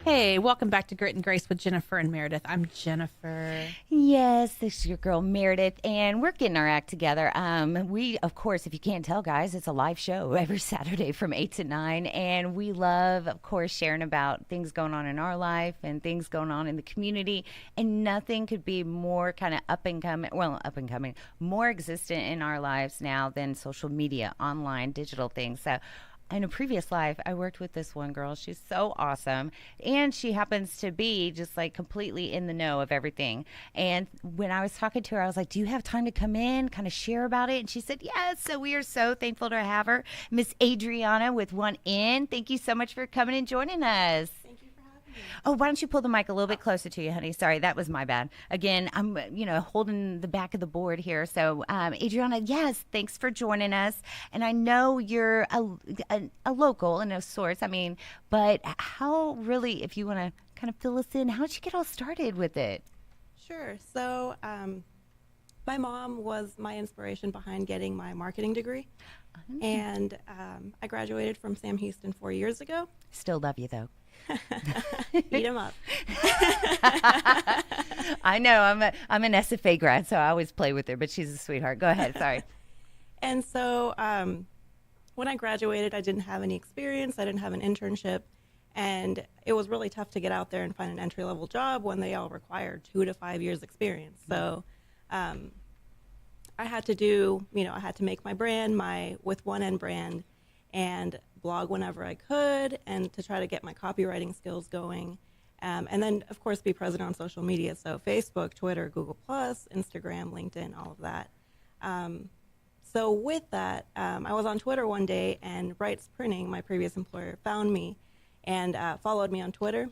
Hey, welcome back to Grit and Grace with Jennifer and Meredith. I'm Jennifer. Yes, this is your girl Meredith, and we're getting our act together. We, of course, if you can't tell, guys, it's a live show every Saturday from 8 to 9, and we love, of course, sharing about things going on in our life and things going on in the community, and nothing could be more kind of up and coming, more existent in our lives now than social media, online, digital things. So in a previous life, I worked with this one girl. She's so awesome. And she happens to be just like completely in the know of everything. And when I was talking to her, I was like, do you have time to come in, kind of share about it? And she said, yes. So we are so thankful to have her. Miss Adriana with one N. Thank you so much for coming and joining us. Thank you for having me. Oh, why don't you pull the mic a little bit closer to you, honey? Sorry, that was my bad. Again, I'm, holding the back of the board here. So, Adriana, yes, thanks for joining us. And I know you're a local in of sorts. I mean, but how really, if you want to kind of fill us in, how'd you get all started with it? Sure. So, my mom was my inspiration behind getting my marketing degree. And I graduated from Sam Houston 4 years ago. Still love you, though. Eat 'em up. I know. I'm an SFA grad, so I always play with her, but she's a sweetheart. Go ahead. Sorry. And so when I graduated, I didn't have any experience. I didn't have an internship. And it was really tough to get out there and find an entry-level job when they all required 2 to 5 years experience. So I had to I had to make my brand, my with one N brand, and blog whenever I could, and to try to get my copywriting skills going. And then, of course, be present on social media. So Facebook, Twitter, Google+, Instagram, LinkedIn, all of that. So with that, I was on Twitter one day, and Wrights Printing, my previous employer, found me and followed me on Twitter.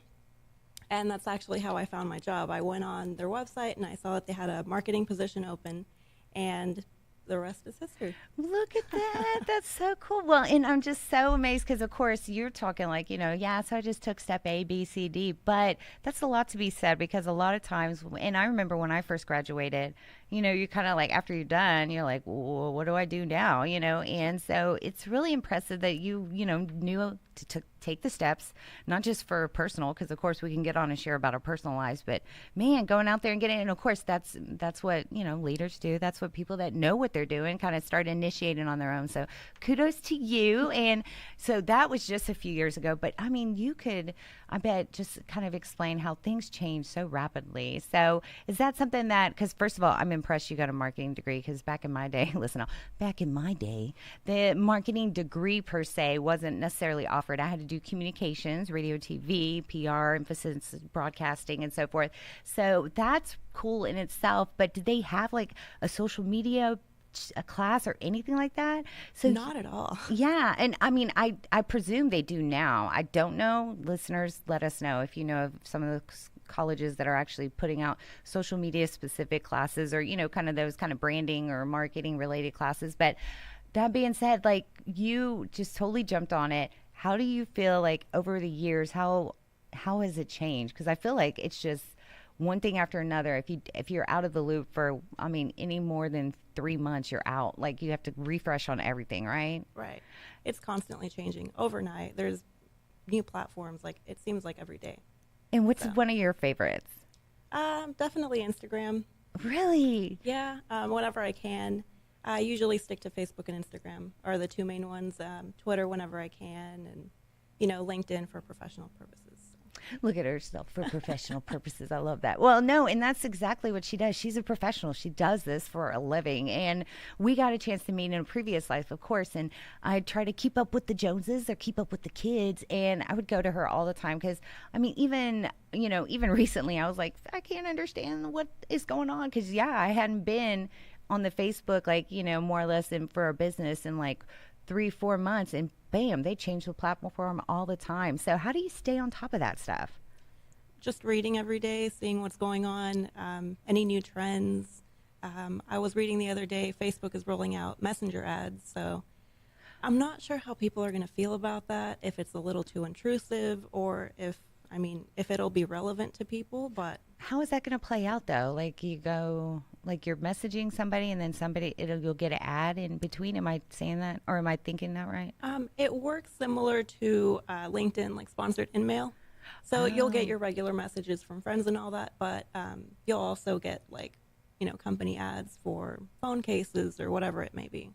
And that's actually how I found my job. I went on their website, and I saw that they had a marketing position open, and the rest is history. Look at that. That's so cool. Well, and I'm just so amazed because, of course, you're talking like, so I just took step A, B, C, D. But that's a lot to be said because a lot of times, and I remember when I first graduated, you're kind of like, after you're done, you're like, well, what do I do now? And so it's really impressive that you, knew to take the steps, not just for personal, because of course we can get on and share about our personal lives, but man, going out there and getting, and of course that's what, leaders do. That's what people that know what they're doing kind of start initiating on their own. So kudos to you. And so that was just a few years ago, but I mean, you could, I bet, just kind of explain how things change so rapidly. So is that something that, because first of all, I'm impressed you got a marketing degree, because back in my day, back in my day, the marketing degree per se wasn't necessarily offered. I had to do communications, radio, TV, PR, emphasis, broadcasting, and so forth. So that's cool in itself. But did they have like a social media a class or anything like that? So Not at all. yeah, and I mean, I presume they do now. I don't know. Listeners, let us know if you know of some of the colleges that are actually putting out social media specific classes, or kind of those kind of branding or marketing related classes. But that being said, like, you just totally jumped on it. How do you feel like over the years, how has it changed? Because I feel like it's just one thing after another. If you're out of the loop for, I mean, any more than 3 months, you're out. Like, you have to refresh on everything, right? Right. It's constantly changing. Overnight, there's new platforms, like, it seems like every day. And what's one of your favorites? Definitely Instagram. Really? Yeah, whenever I can. I usually stick to Facebook and Instagram are the two main ones. Twitter whenever I can, and LinkedIn for professional purposes. Look at herself for professional purposes. I love that. Well, no, and that's exactly what she does. She's a professional. She does this for a living. And we got a chance to meet in a previous life, of course. And I try to keep up with the Joneses or keep up with the kids. And I would go to her all the time because, I mean, even recently, I was like, I can't understand what is going on. Because, yeah, I hadn't been on the Facebook, like, more or less for our business in like 3-4 months, and bam, they change the platform all the time. So how do you stay on top of that stuff? Just reading every day, seeing what's going on, any new trends. I was reading the other day, Facebook is rolling out messenger ads, so I'm not sure how people are going to feel about that, if it's a little too intrusive, or if it'll be relevant to people. But how is that going to play out, though? Like, you go, like, you're messaging somebody and then you'll get an ad in between. Am I saying that, or am I thinking that right? it works similar to LinkedIn, like sponsored in-mail. So you'll get your regular messages from friends and all that, but you'll also get like, company ads for phone cases or whatever it may be.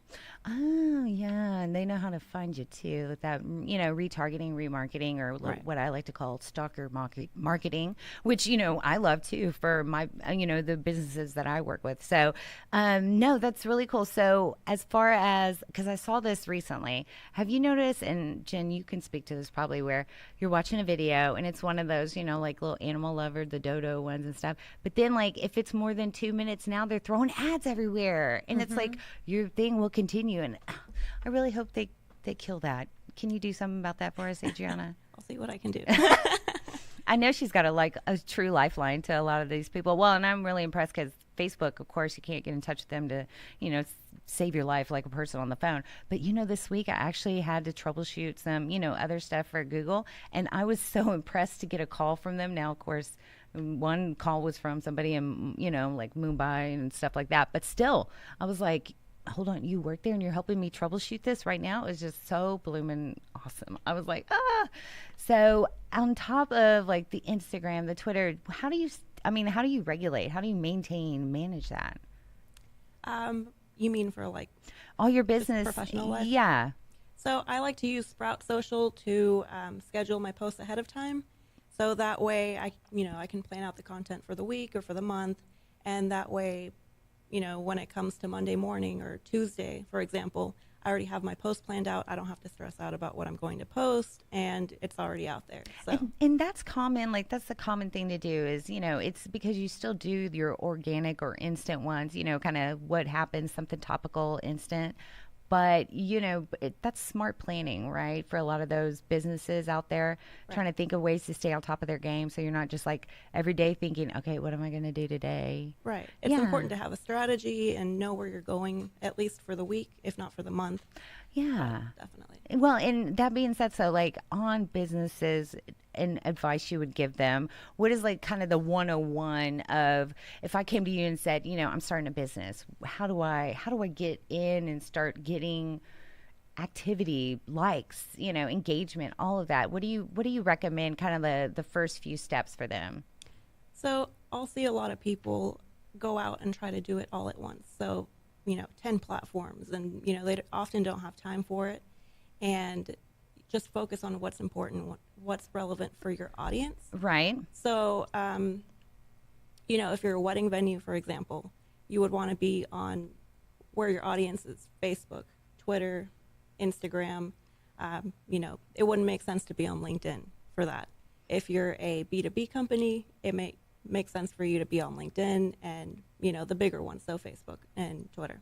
Oh, yeah. And they know how to find you too with that, retargeting, remarketing, or Right. what I like to call stalker marketing, which, I love too for my, the businesses that I work with. So, no, that's really cool. So, as far as, because I saw this recently, have you noticed, and Jen, you can speak to this probably, where you're watching a video and it's one of those, like little animal lover, the dodo ones and stuff. But then, like, if it's more than 2 minutes, now they're throwing ads everywhere. And it's like, your thing will continue. And I really hope they kill that. Can you do something about that for us, Adriana? I'll see what I can do. I know she's got a true lifeline to a lot of these people. Well, and I'm really impressed because Facebook, of course, you can't get in touch with them to, save your life like a person on the phone. But, this week I actually had to troubleshoot some, other stuff for Google. And I was so impressed to get a call from them. Now, of course, one call was from somebody in, like Mumbai and stuff like that. But still, I was like, hold on, you work there and you're helping me troubleshoot this right now? It was just so blooming awesome. I was like, ah. So on top of like the Instagram, the Twitter, how do you regulate? How do you manage that? You mean for like All your business. professional life? Yeah. So I like to use Sprout Social to schedule my posts ahead of time. So that way I can plan out the content for the week or for the month. And that way, when it comes to Monday morning or Tuesday, for example, I already have my post planned out. I don't have to stress out about what I'm going to post, and it's already out there. So, and that's common. Like, that's the common thing to do is, it's because you still do your organic or instant ones, kind of what happens, something topical, instant. But, that's smart planning, right? For a lot of those businesses out there trying to think of ways to stay on top of their game. So you're not just like every day thinking, okay, what am I going to do today? right. It's important to have a strategy and know where you're going, at least for the week, if not for the month. Yeah. Definitely. Well, and that being said, so like on businesses and advice you would give them, what is like kind of the 101 of if I came to you and said, I'm starting a business, how do I get in and start getting activity, likes, engagement, all of that? What do you recommend kind of the first few steps for them? So I'll see a lot of people go out and try to do it all at once. So 10 platforms, and they often don't have time for it, and just focus on what's important, what's relevant for your audience. Right. So if you're a wedding venue, for example, you would want to be on where your audience is: Facebook, Twitter, Instagram. It wouldn't make sense to be on LinkedIn for that. If you're a B2B company, it may make sense for you to be on LinkedIn and the bigger ones, so Facebook and Twitter.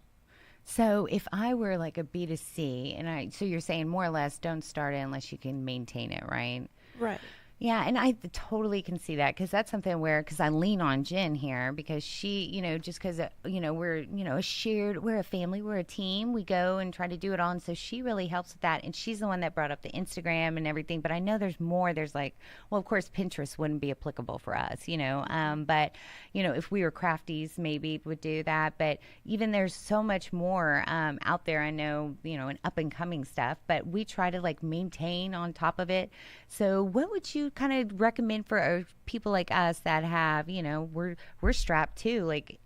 So if I were like a B2C, and so you're saying more or less don't start it unless you can maintain it, right? Right. Yeah, and I totally can see that because that's something because I lean on Jen here because she, just because, we're, we're a family, we're a team, we go and try to do it all. And so she really helps with that. And she's the one that brought up the Instagram and everything. But I know there's more. There's like, well, of course, Pinterest wouldn't be applicable for us, but, if we were crafties, maybe would do that. But even there's so much more out there. I know, and up and coming stuff, but we try to like maintain on top of it. So what would you kind of recommend for people like us that have, we're strapped too, like,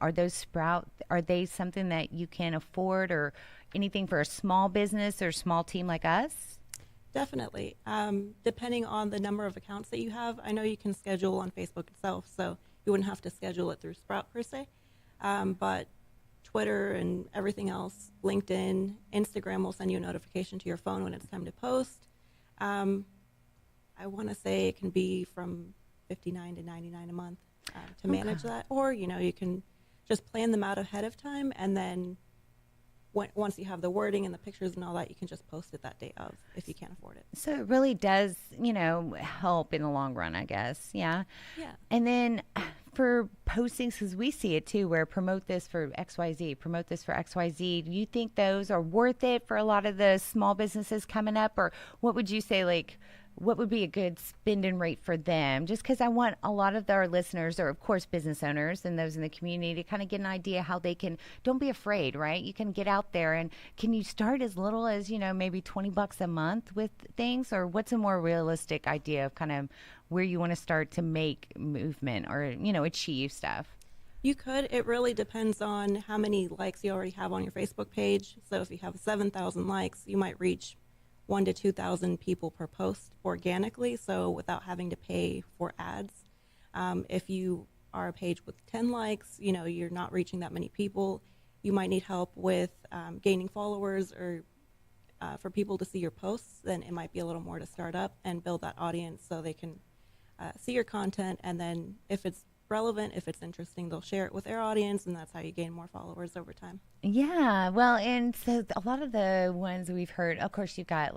are they something that you can afford or anything for a small business or small team like us? Definitely. Depending on the number of accounts that you have, I know you can schedule on Facebook itself, so you wouldn't have to schedule it through Sprout per se. But Twitter and everything else, LinkedIn, Instagram will send you a notification to your phone when it's time to post. I want to say it can be from $59 to $99 a month to manage that. Or, you can just plan them out ahead of time, and then once you have the wording and the pictures and all that, you can just post it that day of if you can't afford it. So it really does, help in the long run, I guess. Yeah. Yeah. And then for postings, because we see it too, where promote this for XYZ, promote this for XYZ. Do you think those are worth it for a lot of the small businesses coming up? Or what would you say, like, what would be a good spending rate for them? Just because I want a lot of our listeners, or of course business owners and those in the community, to kind of get an idea how they can. Don't be afraid, right? You can get out there, and can you start as little as maybe $20 a month with things, or what's a more realistic idea of kind of where you want to start to make movement or achieve stuff? You could. It really depends on how many likes you already have on your Facebook page. So if you have 7,000 likes, you might reach 1,000 to 2,000 people per post organically, so without having to pay for ads. If you are a page with 10 likes, you're not reaching that many people. You might need help with gaining followers or for people to see your posts. Then it might be a little more to start up and build that audience so they can see your content, and then if it's relevant, if it's interesting, they'll share it with their audience, and that's how you gain more followers over time. Yeah, well, and so a lot of the ones we've heard, of course, you've got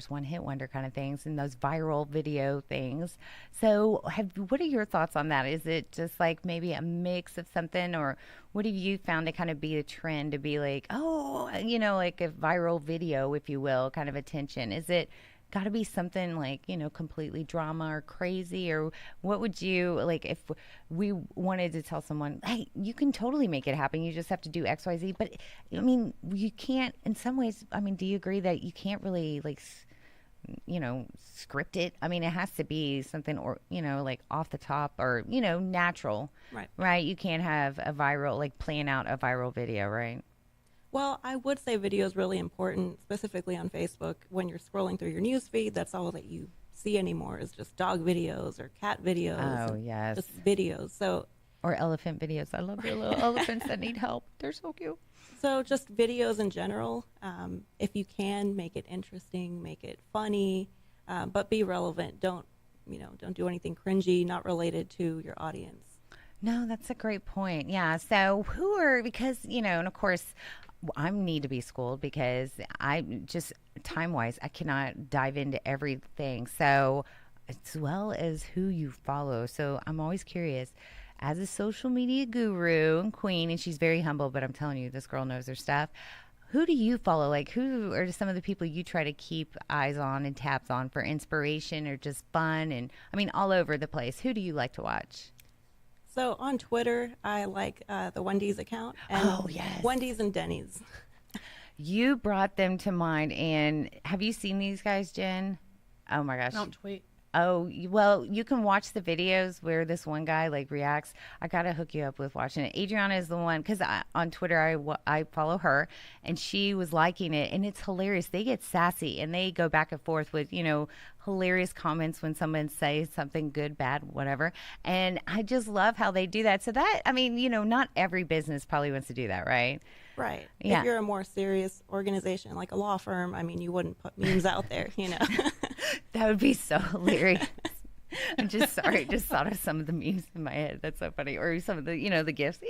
one hit wonder kind of things and those viral video things. So what are your thoughts on that? Is it just like maybe a mix of something, or what have you found to kind of be a trend to be like, like a viral video, if you will, kind of attention? Is it got to be something like completely drama or crazy, or what would you like if we wanted to tell someone, hey, you can totally make it happen, you just have to do XYZ? But I mean, you can't, in some ways. I mean, do you agree that you can't really script it? I mean, it has to be something, or like off the top, or natural, right? You can't have a viral, plan out a viral video, right? Well, I would say video is really important, specifically on Facebook. When you're scrolling through your news feed, that's all that you see anymore is just dog videos or cat videos. Oh, yes. Just videos. Or elephant videos. I love your little elephants that need help. They're so cute. So just videos in general. If you can, make it interesting, make it funny, but be relevant. Don't do anything cringy, not related to your audience. No, that's a great point. Yeah. So because, and of course, I need to be schooled because I just time-wise, I cannot dive into everything. So as well as who you follow. So I'm always curious, as a social media guru and queen, and she's very humble, but I'm telling you, this girl knows her stuff. Who do you follow? Like, who are some of the people you try to keep eyes on and tabs on for inspiration or just fun? And I mean, all over the place. Who do you like to watch? So on Twitter, I like the Wendy's account. And oh, yes. Wendy's and Denny's. You brought them to mind. And have you seen these guys, Jen? Oh, my gosh. Don't tweet. Oh, well, you can watch the videos where this one guy reacts. I got to hook you up with watching it. Adriana is the one, because on Twitter, I follow her, and she was liking it, and it's hilarious. They get sassy, and they go back and forth with, hilarious comments when someone says something good, bad, whatever. And I just love how they do that. So that, I mean, not every business probably wants to do that, right? Right. Yeah. If you're a more serious organization like a law firm, I mean, you wouldn't put memes out there, That would be so hilarious. I'm just sorry. Just thought of some of the memes in my head. That's so funny. Or some of the, the gifs,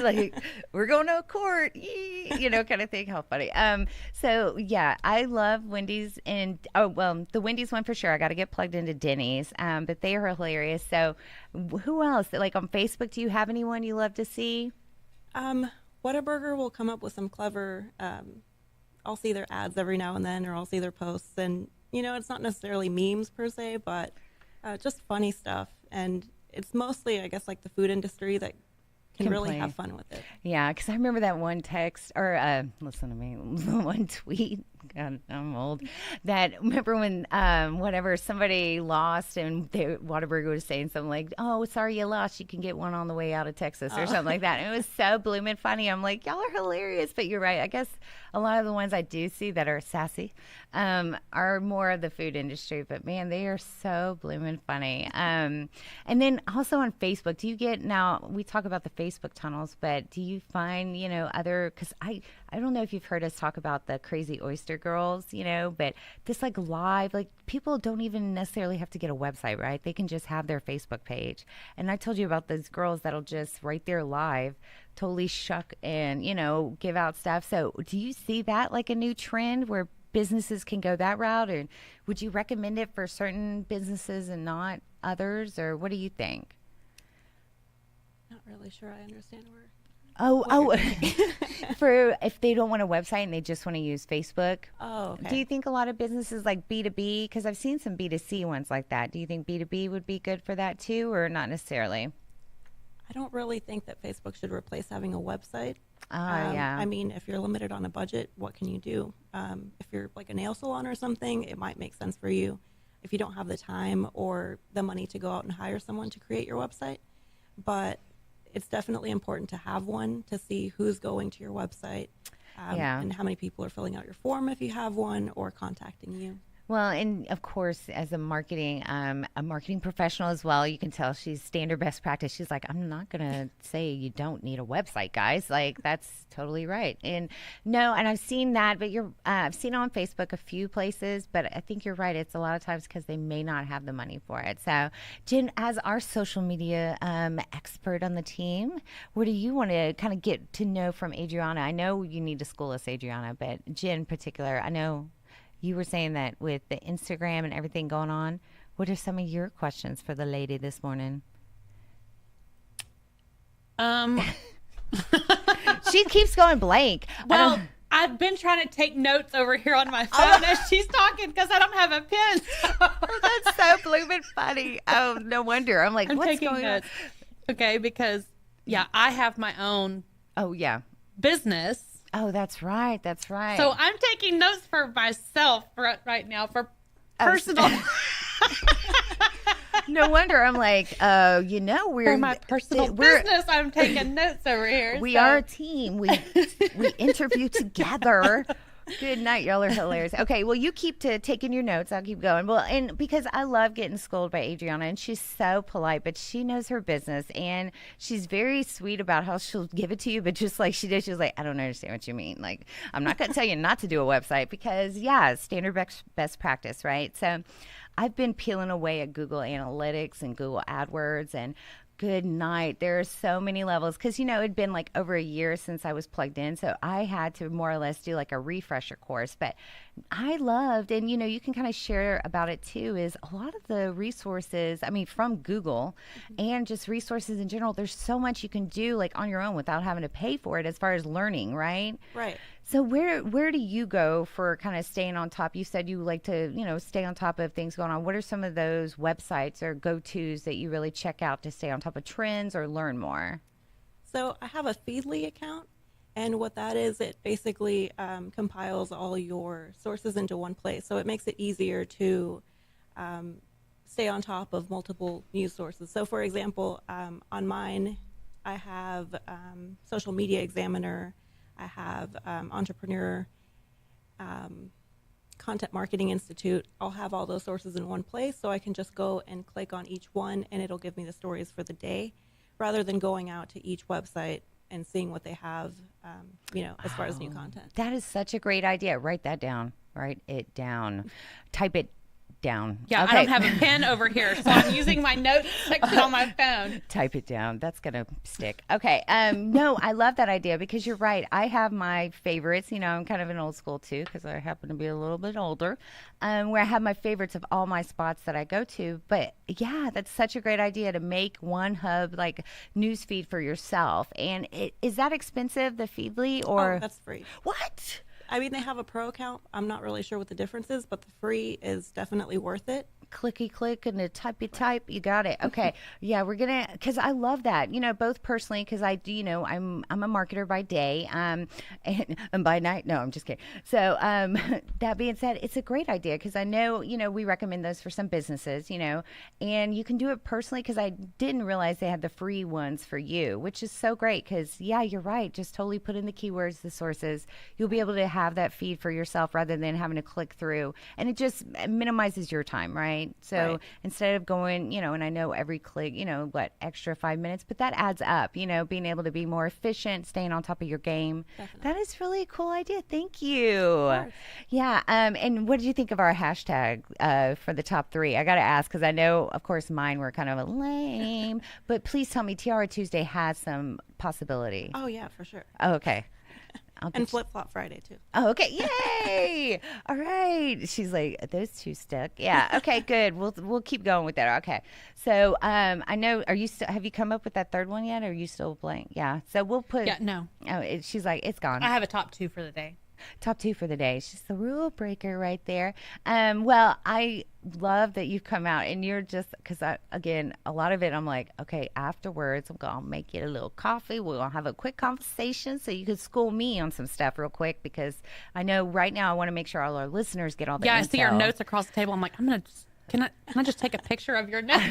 like we're going to court, kind of thing. How funny. So yeah, I love Wendy's, and the Wendy's one for sure. I got to get plugged into Denny's. But they are hilarious. So who else? Like on Facebook, do you have anyone you love to see? Whataburger will come up with some clever. I'll see their ads every now and then, or I'll see their posts, and it's not necessarily memes per se, but just funny stuff. And it's mostly, I guess, like the food industry that can really have fun with it. Yeah, because I remember that one text, or listen to me, one tweet. God, I'm old. That remember when somebody lost, and Whataburger was saying something like, "Oh, sorry you lost. You can get one on the way out of Texas," or something like that. And it was so blooming funny. I'm like, y'all are hilarious. But you're right. I guess a lot of the ones I do see that are sassy are more of the food industry. But man, they are so blooming funny. And then also on Facebook, do you get, now we talk about the Facebook tunnels, but do you find other? Because I don't know if you've heard us talk about the Crazy Oyster Girls, but this live, people don't even necessarily have to get a website, right? They can just have their Facebook page. And I told you about those girls that'll just right there live totally shuck and, give out stuff. So do you see that like a new trend where businesses can go that route? Or would you recommend it for certain businesses and not others? Or what do you think? Not really sure I understand Oh, for if they don't want a website and they just want to use Facebook. Oh, okay. Do you think a lot of businesses like B2B, because I've seen some B2C ones like that. Do you think B2B would be good for that too, or not necessarily? I don't really think that Facebook should replace having a website. Yeah. I mean, if you're limited on a budget, what can you do? If you're like a nail salon or something, it might make sense for you if you don't have the time or the money to go out and hire someone to create your website. But it's definitely important to have one to see who's going to your website and how many people are filling out your form if you have one or contacting you. Well, and of course, as a marketing professional as well, you can tell she's standard best practice. She's like, I'm not going to say you don't need a website, guys. Like, that's totally right. And no, and I've seen that, but I've seen it on Facebook a few places, but I think you're right. It's a lot of times because they may not have the money for it. So, Jen, as our social media expert on the team, what do you want to kind of get to know from Adriana? I know you need to school us, Adriana, but Jen in particular, I know you were saying that with the Instagram and everything going on, what are some of your questions for the lady this morning? She keeps going blank. Well, I've been trying to take notes over here on my phone as she's talking because I don't have a pen. That's so blooming funny. Oh, no wonder. I'm like, what's going notes. on? Okay, because, I have my own business. Oh, that's right. That's right. So I'm taking notes for myself right now for personal. No wonder. I'm like, we're for my personal business. I'm taking notes over here. We are a team. We interview together. Good night. Y'all are hilarious. Okay, well, you keep taking your notes. I'll keep going. Well, and because I love getting scolded by Adriana, and she's so polite, but she knows her business, and she's very sweet about how she'll give it to you, but just like she did, she was like, I don't understand what you mean. Like, I'm not going to tell you not to do a website because, standard best practice, right? So I've been peeling away at Google Analytics and Google AdWords and good night. There are so many levels because, it'd been like over a year since I was plugged in. So I had to more or less do like a refresher course. But I loved, and, you can kind of share about it too, is a lot of the resources, from Google and just resources in general, there's so much you can do like on your own without having to pay for it as far as learning, right? Right. So where do you go for kind of staying on top? You said you like to, stay on top of things going on. What are some of those websites or go-tos that you really check out to stay on top of trends or learn more? So I have a Feedly account, and what that is, it basically compiles all your sources into one place. So it makes it easier to stay on top of multiple news sources. So for example, on mine, I have Social Media Examiner, I have Entrepreneur, Content Marketing Institute. I'll have all those sources in one place, so I can just go and click on each one, and it'll give me the stories for the day, rather than going out to each website and seeing what they have, as far as new content. That is such a great idea. Write that down. Write it down. Type it down. Yeah, okay. I don't have a pen over here, so I'm using my notes section on my phone. Type it down. That's going to stick. Okay. No, I love that idea because you're right. I have my favorites. I'm kind of an old school too because I happen to be a little bit older, where I have my favorites of all my spots that I go to. But yeah, that's such a great idea to make one hub like news feed for yourself. And is that expensive, the Feedly, or? Oh, that's free. What? They have a pro account. I'm not really sure what the difference is, but the free is definitely worth it. Clicky click and the typey type. You got it. Okay. Yeah, we're gonna, because I love that. Both personally, because I do. I'm a marketer by day, and by night. No, I'm just kidding. So that being said, it's a great idea because I know we recommend those for some businesses. And you can do it personally because I didn't realize they had the free ones for you, which is so great. Because you're right. Just totally put in the keywords, the sources. You'll be able to have that feed for yourself rather than having to click through, and it just minimizes your time, right? So instead of going, and I know every click, extra 5 minutes, but that adds up, being able to be more efficient, staying on top of your game. Definitely. That is really a cool idea. Thank you. Yeah. And what did you think of our hashtag for the top 3? I got to ask, because I know, of course, mine were kind of lame, but please tell me Tiara Tuesday has some possibility. Oh, yeah, for sure. Oh, okay. I'll And get Flip Flop Friday too. Oh, okay. Yay. All right. She's like, those two stuck. Yeah. Okay, good. We'll keep going with that. Okay. So, I know, have you come up with that third one yet? Or are you still blank? Yeah. So we'll put, Yeah, no. oh, she's like, it's gone. I have a top 2 for the day. Top 2 for the day. She's the rule breaker right there. Well, I love that you've come out and you're just, because again, a lot of it, I'm like, okay, afterwards, I'm going to make you a little coffee. We're going to have a quick conversation so you can school me on some stuff real quick, because I know right now I want to make sure all our listeners get all the Yeah, intel. I see your notes across the table. I'm like, can I just take a picture of your notes?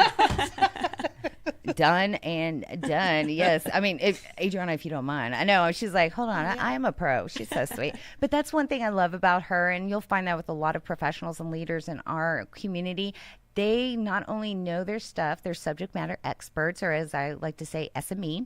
Done and done. Yes. I mean, Adriana, if you don't mind. I know. She's like, hold on. I am a pro. She's so sweet. But that's one thing I love about her. And you'll find that with a lot of professionals and leaders in our community. They not only know their stuff, they're subject matter experts, or as I like to say, SME.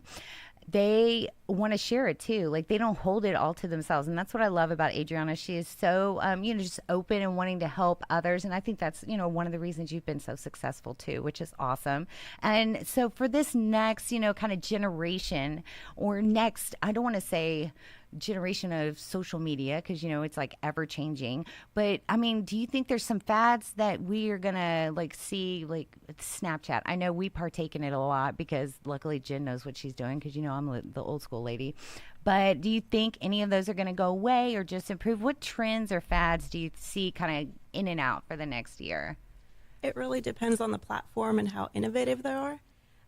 They want to share it too. Like, they don't hold it all to themselves. And that's what I love about Adriana. She is so, just open and wanting to help others. And I think that's, one of the reasons you've been so successful too, which is awesome. And so for this next, kind of generation, or next, I don't want to say generation of social media, because it's like ever changing, but I mean, do you think there's some fads that we are gonna see, like Snapchat? I know we partake in it a lot because luckily Jen knows what she's doing, because I'm the old school lady. But do you think any of those are going to go away or just improve? What trends or fads do you see kind of in and out for the next year? It really depends on the platform and how innovative they are.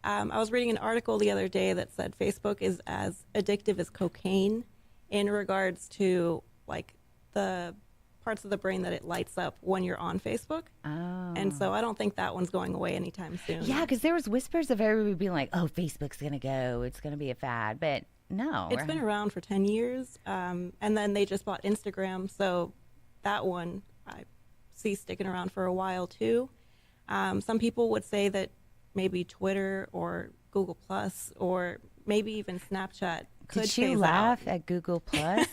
I was reading an article the other day that said Facebook is as addictive as cocaine in regards to like the parts of the brain that it lights up when you're on Facebook. Oh. And so I don't think that one's going away anytime soon. Yeah, because there was whispers of everybody being like, oh, Facebook's going to go. It's going to be a fad. But no. It's been around for 10 years. And then they just bought Instagram. So that one I see sticking around for a while too. Some people would say that maybe Twitter or Google Plus or maybe even Snapchat could Did you phase laugh out. at Google Plus?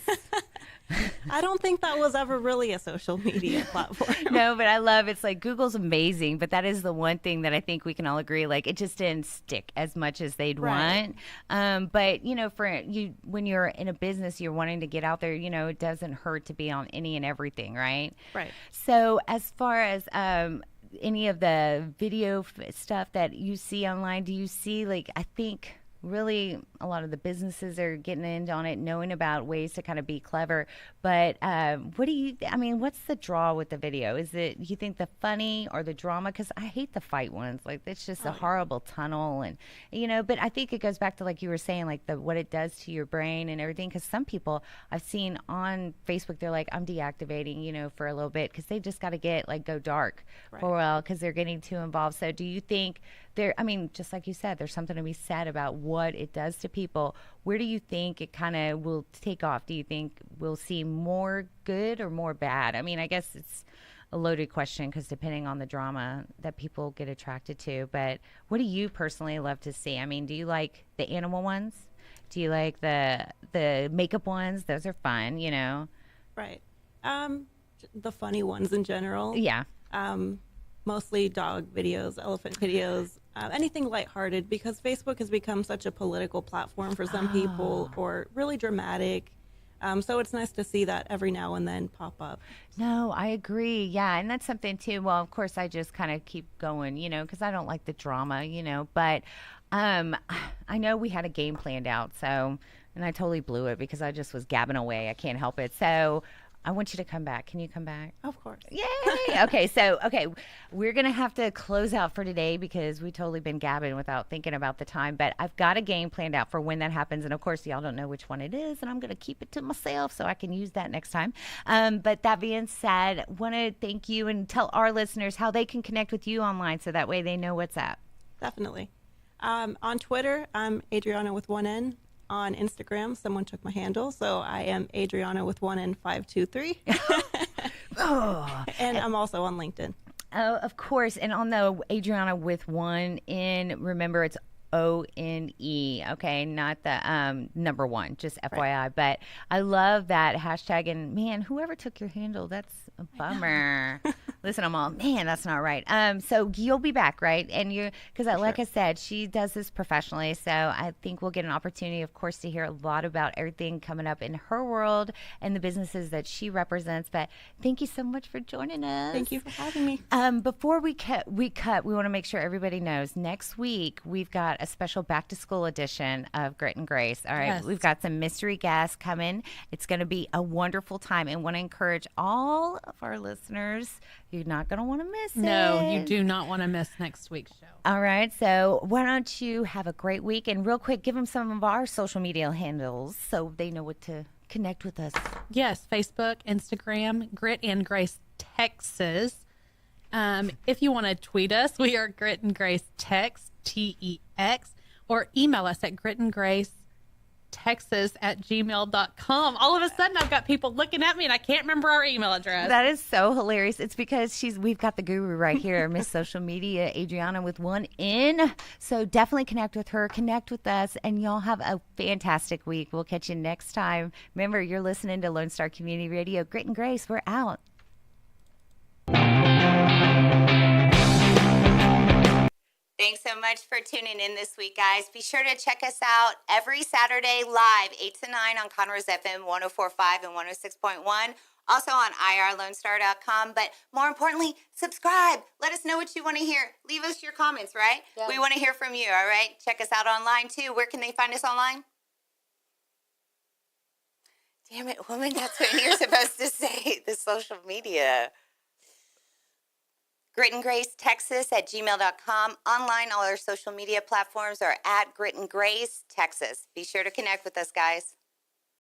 I don't think that was ever really a social media platform. No, but I love it's like Google's amazing, but that is the one thing that I think we can all agree, like it just didn't stick as much as they'd Right. want. But for you, when you're in a business, you're wanting to get out there, it doesn't hurt to be on any and everything, right? Right. So as far as any of the video stuff that you see online, do you see, like, I think really a lot of the businesses are getting in on it, knowing about ways to kind of be clever. But what's the draw with the video? Is it, you think, the funny or the drama? Because I hate the fight ones. Like, it's just a horrible tunnel. And, but I think it goes back to, like you were saying, like what it does to your brain and everything. Because some people I've seen on Facebook, they're like, I'm deactivating, for a little bit, because they just got to go dark for a while because they're getting too involved. So do you think just like you said, there's something to be said about what it does to people. Where do you think it kind of will take off? Do you think we'll see more good or more bad? I mean, I guess it's a loaded question because depending on the drama that people get attracted to. But what do you personally love to see? I mean, do you like the animal ones? Do you like the makeup ones? Those are fun, Right. The funny ones in general. Yeah. Mostly dog videos, elephant videos, anything lighthearted, because Facebook has become such a political platform for some people, or really dramatic. So it's nice to see that every now and then pop up. No, I agree. Yeah, and that's something too. Well, of course, I just kind of keep going, because I don't like the drama, but I know we had a game planned out, and I totally blew it because I just was gabbing away. I can't help it. So I want you to come back. Can you come back? Of course. Yay! Okay, we're going to have to close out for today because we totally been gabbing without thinking about the time. But I've got a game planned out for when that happens. And, of course, y'all don't know which one it is. And I'm going to keep it to myself so I can use that next time. But that being said, want to thank you and tell our listeners how they can connect with you online so that way they know what's up. Definitely. On Twitter, I'm Adriana with one N. On Instagram, someone took my handle, so I am Adriana with one N 523. And I'm also on LinkedIn. Oh, of course. And on the Adriana with one N, remember it's ONE, okay, not the number one, just FYI. Right. But I love that hashtag. And man, whoever took your handle, that's a bummer. Listen, I'm all, man, that's not right. So you'll be back, right? And because like I said, she does this professionally. So I think we'll get an opportunity, of course, to hear a lot about everything coming up in her world and the businesses that she represents. But thank you so much for joining us. Thank you for having me. Before we cut, we want to make sure everybody knows next week we've got a special back to school edition of Grit and Grace. All right. Yes. We've got some mystery guests coming. It's going to be a wonderful time, and want to encourage all of our listeners. You're not going to want to miss it. No, you do not want to miss next week's show. All right. So why don't you have a great week, and real quick, give them some of our social media handles so they know what to connect with us. Yes, Facebook, Instagram, Grit and Grace Texas. If you want to tweet us, we are Grit and Grace Tex, TEX, or email us at gritandgracetexas@gmail.com. All of a sudden, I've got people looking at me, and I can't remember our email address. That is so hilarious. It's because we've got the guru right here, Miss Social Media, Adriana with one N. So definitely connect with her, connect with us, and y'all have a fantastic week. We'll catch you next time. Remember, you're listening to Lone Star Community Radio. Grit and Grace, we're out. Thanks so much for tuning in this week, guys. Be sure to check us out every Saturday live, 8 to 9 on Conroe's FM 104.5 and 106.1. Also on irlonestar.com. But more importantly, subscribe. Let us know what you want to hear. Leave us your comments, right? Yeah. We want to hear from you, all right? Check us out online, too. Where can they find us online? Damn it, woman, that's what you're supposed to say, the social media. Grit and Grace Texas at gmail.com. Online, all our social media platforms are at Grit and Grace Texas. Be sure to connect with us, guys.